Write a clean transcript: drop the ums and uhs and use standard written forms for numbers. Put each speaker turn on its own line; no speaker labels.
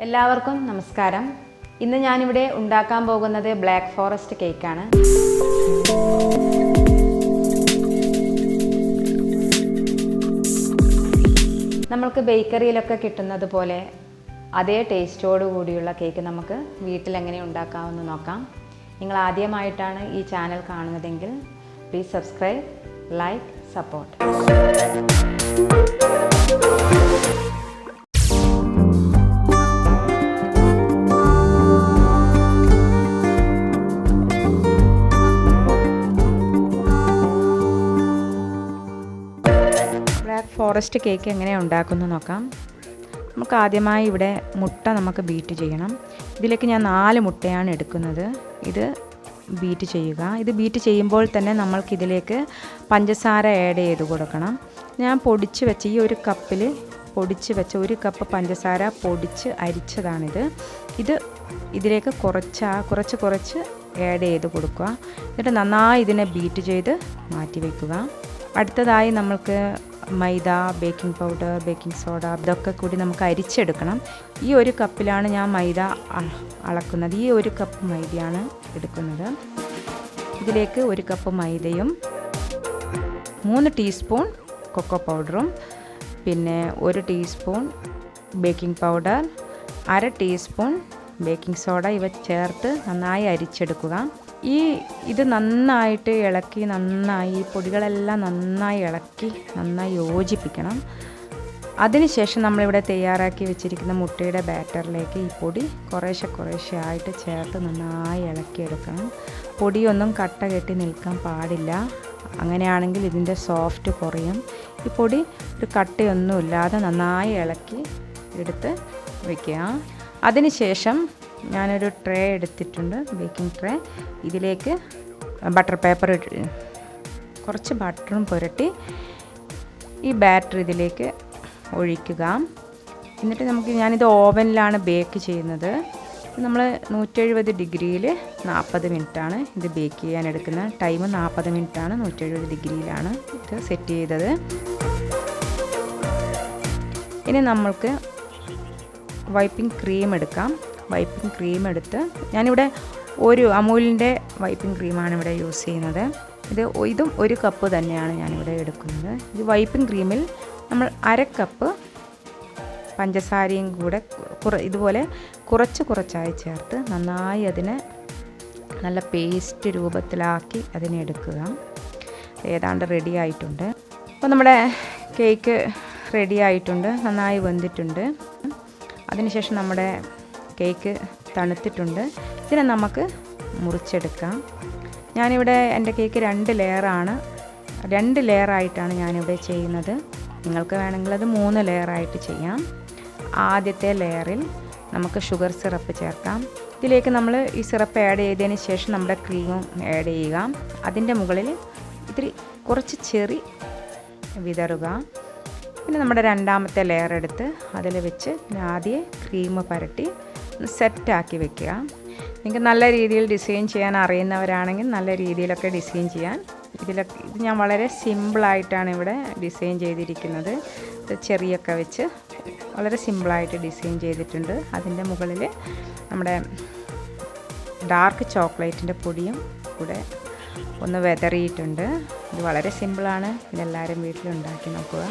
എല്ലാവർക്കും നമസ്കാരം. ഇന്ന് ഞാനിവിടെ ഉണ്ടാക്കാൻ പോകുന്നത് ബ്ലാക്ക് ഫോറസ്റ്റ് കേക്കാണ്. നമ്മൾക്ക് ബേക്കറിയിലൊക്കെ കിട്ടുന്നത് പോലെ അതേ ടേസ്റ്റോട് കൂടിയുള്ള കേക്ക് നമുക്ക് വീട്ടിൽ എങ്ങനെ ഉണ്ടാക്കാമെന്ന് നോക്കാം. നിങ്ങൾ ആദ്യമായിട്ടാണ് ഈ ചാനൽ കാണുന്നതെങ്കിൽ please subscribe, like, support. Black forest cake എങ്ങനെ ഉണ്ടാക്കുന്നു നോക്കാം. നമുക്ക് ആദ്യമായി ഇവിടെ മുട്ട നമുക്ക് ബീറ്റ് ചെയ്യണം. ഇതിലേക്ക് ഞാൻ 4 മുട്ടയാണ് എടുക്കുന്നത്. ഇത് ബീറ്റ് ചെയ്യുക. ഇത് ബീറ്റ് ചെയ്യുമ്പോൾ തന്നെ നമ്മൾക്കിതിലേക്ക് പഞ്ചസാര ആഡ് ചെയ്ത് കൊടുക്കണം. ഞാൻ പൊടിച്ച് വെച്ച ഈ ഒരു കപ്പിൽ പൊടിച്ച് വെച്ച 1 കപ്പ് പഞ്ചസാര പൊടിച്ച് അരിച്ചതാണിത്. ഇതിലേക്ക് കുറച്ച് ആഡ് ചെയ്ത് കൊടുക്കുക. എന്നിട്ട് നന്നായി ഇതിനെ ബീറ്റ് ചെയ്ത് മാറ്റി വയ്ക്കുക. അടുത്തതായി നമ്മൾക്ക് മൈദ, ബേക്കിംഗ് പൗഡർ, ബേക്കിംഗ് സോഡ ഇതൊക്കെ കൂടി നമുക്ക് അരിച്ചെടുക്കണം. ഈ 1 കപ്പിലാണ് ഞാൻ മൈദ അളക്കുന്നത്. ഈ 1 കപ്പ് മൈദയാണ് എടുക്കുന്നത്. ഇതിലേക്ക് 1 കപ്പ് മൈദയും 3 ടീസ്പൂൺ കൊക്കോ പൗഡറും പിന്നെ 1 teaspoon baking powder, 1/2 teaspoon baking soda ഇവ ചേർത്ത് നന്നായി അരിച്ചെടുക്കുക. ഇത് നന്നായിട്ട് ഇളക്കി ഈ പൊടികളെല്ലാം നന്നായി ഇളക്കി നന്നായി യോജിപ്പിക്കണം. അതിനുശേഷം നമ്മളിവിടെ തയ്യാറാക്കി വെച്ചിരിക്കുന്ന മുട്ടയുടെ ബാറ്ററിലേക്ക് ഈ പൊടി കുറേശ്ശെ ആയിട്ട് ചേർത്ത് നന്നായി ഇളക്കിയെടുക്കണം. പൊടിയൊന്നും കട്ട കെട്ടി നിൽക്കാൻ പാടില്ല. അങ്ങനെയാണെങ്കിൽ ഇതിൻ്റെ സോഫ്റ്റ് കുറയും. ഈ പൊടി ഒരു കട്ടയൊന്നുമില്ലാതെ നന്നായി ഇളക്കി എടുത്ത് വയ്ക്കുക. അതിനുശേഷം ഞാനൊരു ട്രേ എടുത്തിട്ടുണ്ട്, ബേക്കിംഗ് ട്രേ. ഇതിലേക്ക് ബട്ടർ പേപ്പർ കുറച്ച് ബട്ടറും പുരട്ടി ഈ ബാറ്റർ ഇതിലേക്ക് ഒഴിക്കുക. എന്നിട്ട് ഞാനിത് ഓവനിലാണ് ബേക്ക് ചെയ്യുന്നത്. നമ്മൾ 170 ഡിഗ്രിയിൽ 40 മിനിറ്റാണ് ഇത് ബേക്ക് ചെയ്യാൻ എടുക്കുന്നത്. ടൈം 40 മിനിറ്റാണ്. 170 ഡിഗ്രിയിലാണ് ഇത് സെറ്റ് ചെയ്തത്. ഇനി നമ്മൾക്ക് വൈപ്പിംഗ് ക്രീം എടുക്കാം. വൈപ്പിംഗ് ക്രീം എടുത്ത് ഞാനിവിടെ ഒരു അമൂലിൻ്റെ വൈപ്പിംഗ് ക്രീമാണ് ഇവിടെ യൂസ് ചെയ്യുന്നത്. ഇതും 1 കപ്പ് തന്നെയാണ് ഞാനിവിടെ എടുക്കുന്നത്. ഈ വൈപ്പിംഗ് ക്രീമിൽ നമ്മൾ 1/2 കപ്പ് പഞ്ചസാരയും കൂടെ ഇതുപോലെ കുറച്ചായി ചേർത്ത് നന്നായി അതിനെ നല്ല പേസ്റ്റ് രൂപത്തിലാക്കി അതിനെ എടുക്കുക. ഏതാണ്ട് റെഡി ആയിട്ടുണ്ട്. അപ്പോൾ നമ്മുടെ കേക്ക് റെഡി ആയിട്ടുണ്ട്, നന്നായി വെന്തിട്ടുണ്ട്. അതിനുശേഷം നമ്മുടെ കേക്ക് തണുത്തിട്ടുണ്ട്. ഇതിനെ നമുക്ക് മുറിച്ചെടുക്കാം. ഞാനിവിടെ എൻ്റെ കേക്ക് 2 ലെയറായിട്ടാണ് ഞാനിവിടെ ചെയ്യുന്നത്. നിങ്ങൾക്ക് വേണമെങ്കിൽ അത് 3 ലെയറായിട്ട് ചെയ്യാം. ആദ്യത്തെ ലെയറിൽ നമുക്ക് ഷുഗർ സിറപ്പ് ചേർക്കാം. ഇതിലേക്ക് നമ്മൾ ഈ സിറപ്പ് ആഡ് ചെയ്തതിന് ശേഷം നമ്മുടെ ക്രീമും ആഡ് ചെയ്യുക. അതിൻ്റെ മുകളിൽ കുറച്ച് ചെറി വിതറുക. പിന്നെ നമ്മുടെ 2ാമത്തെ ലെയർ എടുത്ത് അതിൽ വെച്ച് ആദ്യം ക്രീം പരട്ടി സെറ്റാക്കി വെക്കുക. നിങ്ങൾക്ക് നല്ല രീതിയിൽ ഡിസൈൻ ചെയ്യാൻ അറിയുന്നവരാണെങ്കിൽ നല്ല രീതിയിലൊക്കെ ഡിസൈൻ ചെയ്യാൻ. ഇത് ഞാൻ വളരെ സിമ്പിളായിട്ടാണ് ഇവിടെ ഡിസൈൻ ചെയ്തിരിക്കുന്നത്. ചെറിയൊക്കെ വെച്ച് വളരെ സിമ്പിളായിട്ട് ഡിസൈൻ ചെയ്തിട്ടുണ്ട്. അതിൻ്റെ മുകളിൽ നമ്മുടെ ഡാർക്ക് ചോക്ലേറ്റിൻ്റെ പൊടിയും കൂടെ ഒന്ന് വെതറിയിട്ടുണ്ട്. ഇത് വളരെ സിമ്പിളാണ്. ഇതെല്ലാവരും വീട്ടിലുണ്ടാക്കി നോക്കുക.